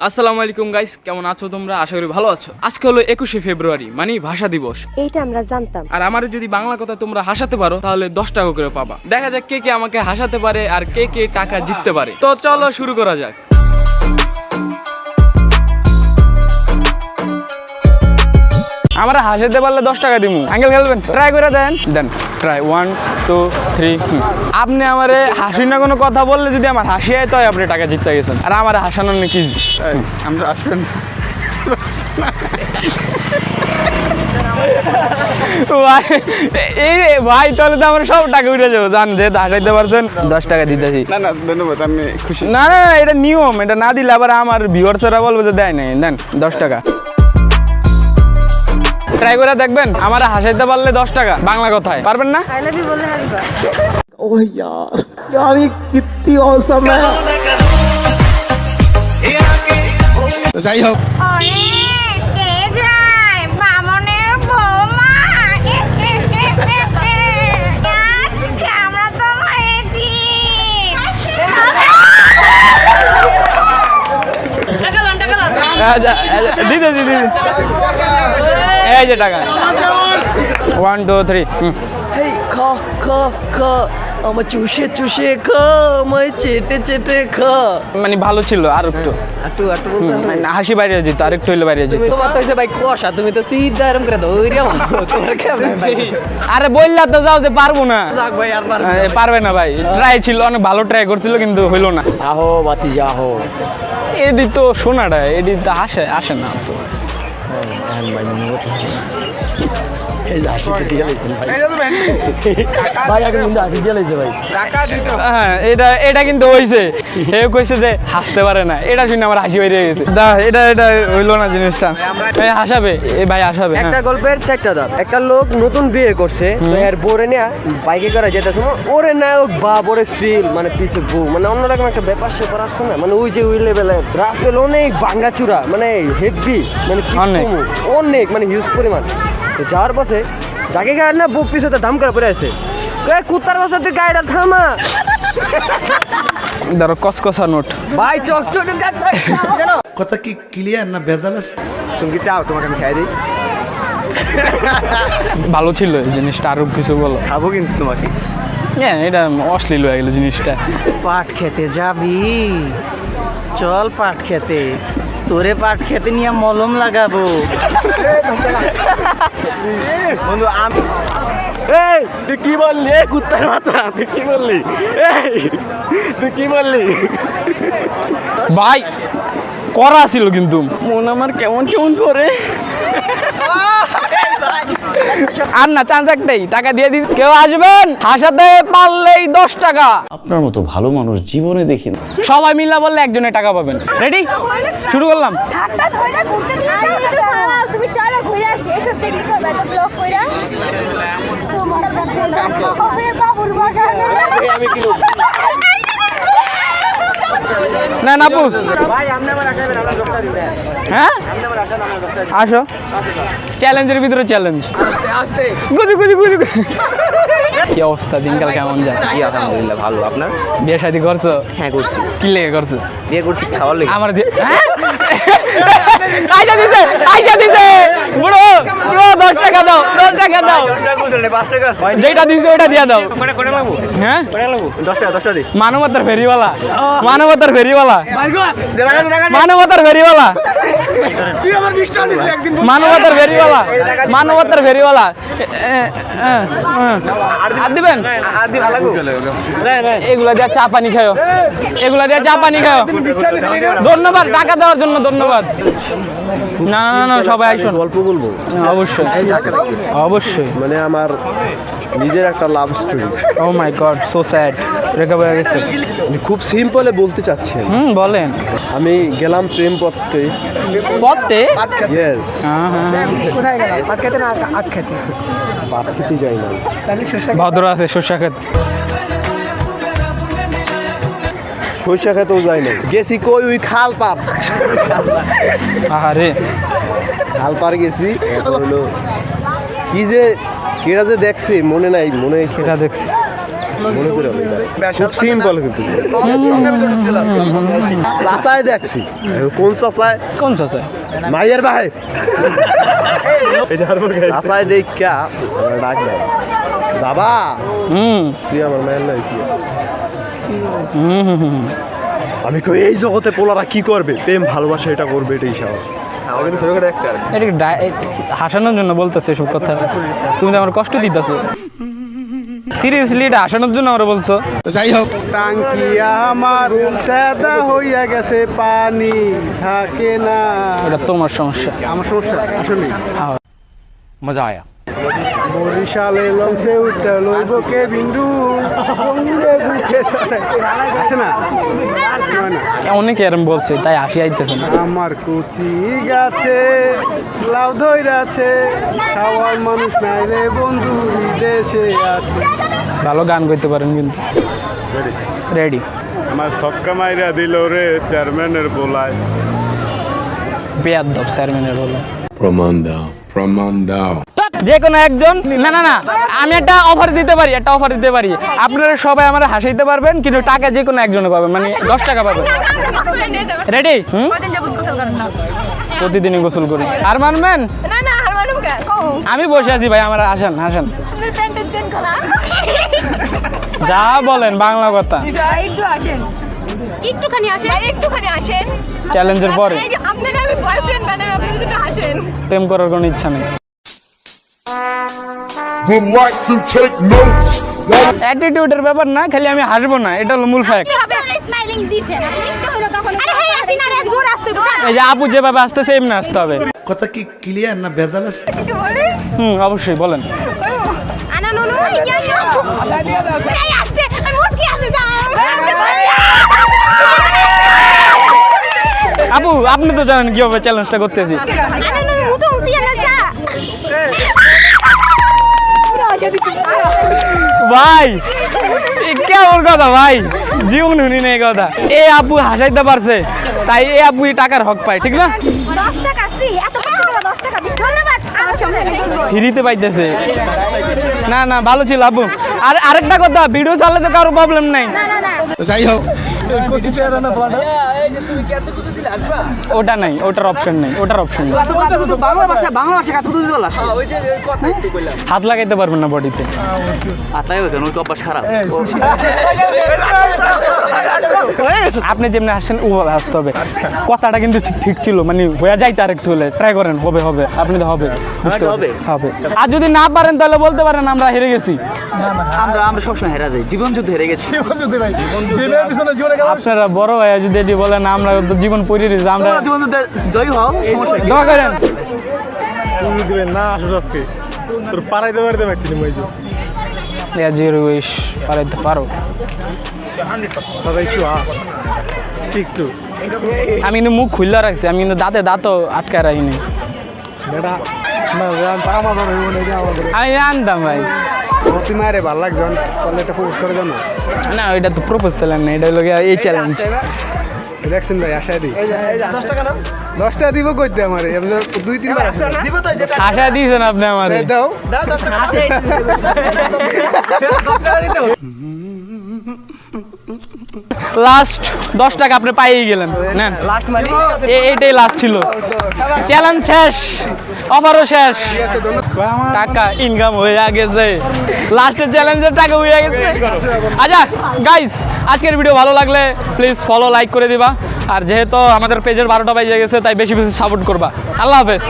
আসসালামু আলাইকুম গাইস, কেমন আছো তোমরা? আশা করি ভালো আছো। আজকে হলো 21শে ফেব্রুয়ারি, মানে ভাষা দিবস। এইটা আমরা জানতাম। আর আমার যদি বাংলা কথা তোমরা হাসাতে পারো তাহলে 10 টাকা করে পাবা। দেখা যাক কে কে আমাকে হাসাতে পারে আর কে কে টাকা জিততে পারে। তো চলো শুরু করা যাক। আমরা হাসাতে পারলে 10 টাকা দিমু। আঙ্কেল খেলবেন? ট্রাই করে দেন। Then try 1 2 3। আপনি আমারে হাসি না কোনো কথা বললে যদি আমার হাসি হয় তো আপনি টাকা জিততে গেছেন। আর আমার হাসানোর নাকি আমরা আসবেন ভাই, তাহলে তো আমরা সব টাকা উঠে যাবো। জান যে হাসাইতে পারছেন 10 টাকা দিতেছি। না না ধন্যবাদ, আমি খুশি। না না এটা নিয়ম, এটা না দিলে আবার আমার ভিউয়ার্সরা বলবে যে দেয় নাই। দেন 10 টাকা ট্রাই করে দেখবেন। আমার হাসাইতে পারলে 10 টাকা। বাংলা কথায় পারবেন না? আই লাভ ইউ বলে হাসবা। ओह यार ये कितनी औसम है। যাই হোক, দিদি দিদি এই যে টাকা 1 2 3। হেই খা খা খা আমার চুষে চুষে খা আমায় চেটে চেটে খা। মানে ভালো ছিল আর একটু একটু বলতাম না। হাসি বাইরে যেত, আর একটু হইলে বাইরে যেত। তোমার তো হইছে ভাই কষা, তুমি তো সিধা এরকম করে দাও ওইরিয়া তোমার কেমন ভাই? আরে বললা তো যাও যে পারবো না। যাক ভাই আর পারবে না ভাই। ট্রাই ছিল, অনেক ভালো ট্রাই করছিল কিন্তু হইলো না। আহো বাতি যাহো এডি তো শোনাটা এডি তো আসে না তো। হ্যাঁ এটা কিন্তু হয়েছে। এও কইছে যে হাসতে পারে না, এটা শুনে আমার হাসি বেরিয়ে গেছে। এটা হইলো না জিনিসটা। হাসাবে এই ভাই, হাসাবে। একটা গল্পের চারটা দাঁত। একটা লোক নতুন বিয়ে করছে, তো এর বোরে নিয়ে বাইকে করে যেতে সময় ওরে নায়ক বা ওরে ফিল মানে পিছে বউ মানে অন্যরকম একটা ব্যাপার স্যাপার আসছে না, মানে ওই যে ওই লেভেলের রাস্তায় অনেক ভাঙ্গাচুরা মানে হেভি মানে অনেক মানে হিউজ পরিমাণ। তো যাওয়ার পথে যাকে গাড়ি না বুক পিছতে দাম করে পড়ে আছে, কুত্তার বাসা তুই গাড়িটা থামা। ধরো কসকসা নোট। ভাই চকচক কথা কি ক্লিয়ার না ভেজাল আছে? তুমি কি চাও তোমাকে আমি খাই দিই? ভালো ছিল এই জিনিসটা, আরো কিছু বলো। খাবো কিন্তু তোমাকে। হ্যাঁ এটা অশ্লীল হয়ে গেল জিনিসটা। পাট খেতে যাবি? চল পাট খেতে, তোরে পাট খেতে নিয়ে মলম লাগাবো। বন্ধু আমি তুই কি বললি? কুত্তার মাথা তুই কি বললি? তুই কি বললি? ভাই করা ছিল কিন্তু মন আমার কেমন কেমন করে। আর না, চান্স একটাই, টাকা দিয়ে দিস। কেউ আসবেন হাসাতে পারলেই 10 টাকা। আপনার মতো ভালো মানুষ জীবনে দেখি না। সবাই মিলা বললে একজনে টাকা পাবেন। রেডি? শুরু করলাম। ঠাট্টা ধইরা ঘুরতে নিয়ে যাও। তুমি চলো ঘুরে আসি, এসব দেখি তো এত ব্লক কইরা। তোমার সাথে দেখা হবে বাবুর বাগানে। আমি কি না নাপু ভাই আপনি আমার আসাবেন, আমার দোস্ত দিবে। হ্যাঁ আপনি আমার আসান, আমার দোস্ত দিবে। আসো, চ্যালেঞ্জের ভিতরে চ্যালেঞ্জ। আস্তে আস্তে গুজি গুজি গুজি। কি অবস্থা, দিনকাল কেমন যায়? আলহামদুলিল্লাহ ভালো। আপনার বিয়ে শাদী করছো? হ্যাঁ করছি। কি লেগে করছো? বিয়ে করছি খাওয়ার লেগে। আমার আইজা দিতে বুড়ো পুরো 10 টাকা দাও, 10 টাকা দাও। 10 টাকা কইছেন 5 টাকা আছে। যেটা দিছো ওটা দিয়ে দাও। কোনে লাগবো? হ্যাঁ কোনে লাগবো? 10 টাকা দি। মানবতার ফেরিওয়ালা, মানবতার ফেরিওয়ালা, দেখা মানবতার ফেরিওয়ালা, মানবতার ফেরিওয়ালা, মানবতার ফেরিওয়ালা। আর দিবেন? আর দি ভালো লাগবো। এগুলা দিয়ে চা পানি খাও, এগুলা দিয়ে চা পানি খাও। ধন্যবাদ টাকা দেওয়ার জন্য, ধন্যবাদ। না না না সবাই আসুন। গল্প বলবো, অবশ্যই অবশ্যই। মানে আমার নিজের একটা লাভ স্টোরি। ও মাই গড, সো স্যাড। ব্রেকআপ হয়ে গেছে। আমি খুব সিম্পলে বলতে চাচ্ছি। বলেন। আমি গেলাম প্রেম পথে। পথে? ইয়েস। হ্যাঁ হ্যাঁ। কোথায় গেল? পাট খেতে না আখ খেতে? পাট খেতে যাই না, ভদ্র আছে, শস্য ক্ষেত। সরিষা খেতেও যাই না, গেছি কই ওই খাল পার। আহারে খাল পার গেছি। হলো কি যে কেরা যে দেখছে মনে নাই, মনে হয় সেটা দেখছি। মনে করে খুব সিম্পল কিন্তু চাচাই দেখছি কোন চাচাই কোন চাচা? মাইয়ের ভাই চাচাই দেখা ডাক দেয় বাবা তুই আমার মায়ের নাই কি আমি কই এই জগতে পোলারা কি করবে প্রেম ভালোবাসা এটা করবে এটাই স্বাভাবিক এটা কি হাসানোর জন্য বলতেছে এসব কথা? তুমি তো আমার কষ্ট দিতেছো। সিরিয়াসলি এটা হাসানোর জন্য আমরা বলছো? টাঙ্কি আমার সাদা হইয়া গেছে পানি থাকে না এটা তোমার সমস্যা। আমার সমস্যা আসলে মজা আয়া। বরিশালে লংসে উঠতে লইব কে বিন্দু বঙ্গে বুকে চড়ে আসে না অনেকে এরম বলছে তাই হাসি আইতেছে না। আমার কুচি গাছে লাউ ধইরাছে খাওয়ার মানুষ নাই রে বন্ধু বিদেশে আছে ভালো গান করতে পারেন কিন্তু। রেডি? আমার ছক্কা মাইরা দিল রে চেয়ারম্যানের বোলায়। বেয়াদব চেয়ারম্যানের বলে। প্রমাণ দাও যে কোনো একজন, না না না, আমি একটা অফার দিতে পারি, আপনারা সবাই আমার হাসাইতে পারবেন কিন্তু টাকা যে কোনো একজনে পাবেন, মানে 10 টাকা পাবেন। রেডি? প্রতিদিনই গোসল করি। আর মানবেন? আমি বসে আছি ভাই, আমার হাসান। যা বলেন বাংলা কথা। একটুখানি আসেন চ্যালেঞ্জের পরে আপনাকে আমি বয়ফ্রেন্ড বানাবো, আপনি যদি আসেন। প্রেম করার কোনো ইচ্ছা নেই। অ্যাটিটিউডের ব্যাপার না, খালি আমি হাসবো না, এটা হলো মূল ফ্যাক্ট। স্মাইলিং দিছেন আপনি একটু হলো তখন। আরে হ্যাঁ আসি না রে, জোর আসতে হবে। এই যে আপু যেভাবে আসতেছে এমনি আসতে হবে। কথা কি ক্লিয়ার না ভেজাল আছে? একটু বলে অবশ্যই বলেন। আনা নো ইয়া এই আসতে আমি মুস্কি আসে যা। আপু আপনি তো জানেন কিভাবে চ্যালেঞ্জটা করতেছি। আনা নো মুতো উতিয়া না সা। ভাই কেমন কথা ভাই, জীবন শুনি না এই কথা। এ আপু হাসাইতে পারছে তাই এ আপু টাকার হক পায়, ঠিক না? 10 টাকা সি এত কষ্ট করে 10 টাকা দিস, ধন্যবাদ। আমার সামনে ফ্রিতে পাইতেছে। না না ভালো ছিল আপু। আর আরেকটা কথা, ভিডিও চালাতে কারো প্রবলেম নাই। না না না যাই হোক ওটা নাই, ওটার অপশন নেই। হাত লাগাইতে পারবেন না বডিতে। আপনি যেমনি হাসছেন ওভাবে হাসতে হবে। কথাটা কিন্তু ঠিক ছিল, মানে হয়ে যাইতে আর একটু হলে ট্রাই করেন, হবে আপনি তো হবে, বুঝতে হবে। আর যদি না পারেন তাহলে বলতে পারেন আমরা হেরে গেছি। আমরা সবসময় হেরা যাই, জীবন যুদ্ধ হেরে গেছি। আপনারা বড় ভাইয়া যদি এটি বলেন আমরা তো জীবন পড়ে রয়েছি, আমরা জীবন যুদ্ধে জয় হও, সমস্যা কি? দোয়া করেন। তুমি দিবেন না আসো আজকে তোর পারাইতে পারতে পারছি মাইজু জিরো উইশ পারাইতে পারো। দাদা একটু আমি কিন্তু মুখ খুললা রাখছি, আমি কিন্তু দাঁতও আটকায় রাখিনি। আমি জানতাম ভাই। তুমি আরে ভালো লাগজন তাহলে এটা প্রপোজ করে দাও না। না এটা তো প্রপোজ চ্যালেঞ্জ না, এটা হলো এই চ্যালেঞ্জ। দেখছেন ভাই আশা দিই 10 টাকা দিব কইতে আমারে 2-3 বার দিব তো আশা দিয়েছেন আপনি আমারে। দাও লাস্ট 10 টাকা আপনি পাইয়ে গেলেন। নেন লাস্ট, মানে এইটাই লাস্ট ছিল। চ্যালেঞ্জ শেষ, অফারও শেষ, টাকা ইনকাম হয়ে গেছে, লাস্টের চ্যালেঞ্জের টাকা হয়ে গেছে। আচ্ছা গাইস, আজকের ভিডিও ভালো লাগলে প্লিজ ফলো লাইক করে দিবা। আর যেহেতু আমাদের পেজের 12টা বাজে গেছে তাই বেশি সাপোর্ট করবা। আল্লাহ হাফেজ।